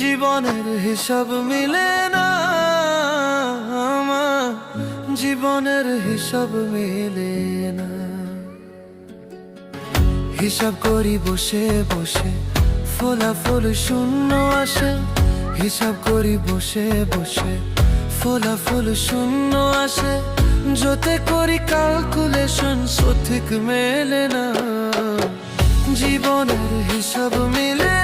জীবনের হিসাব মিলে না আমার, জীবনের হিসাব মিলে না। হিসাব করি বসে বসে, ফলাফল শূন্য আসে। হিসাব করি বসে বসে, ফলাফল শূন্য আসে। যতে করি ক্যালকুলেশন সঠিক মেলে না, জীবনের হিসাব মিলে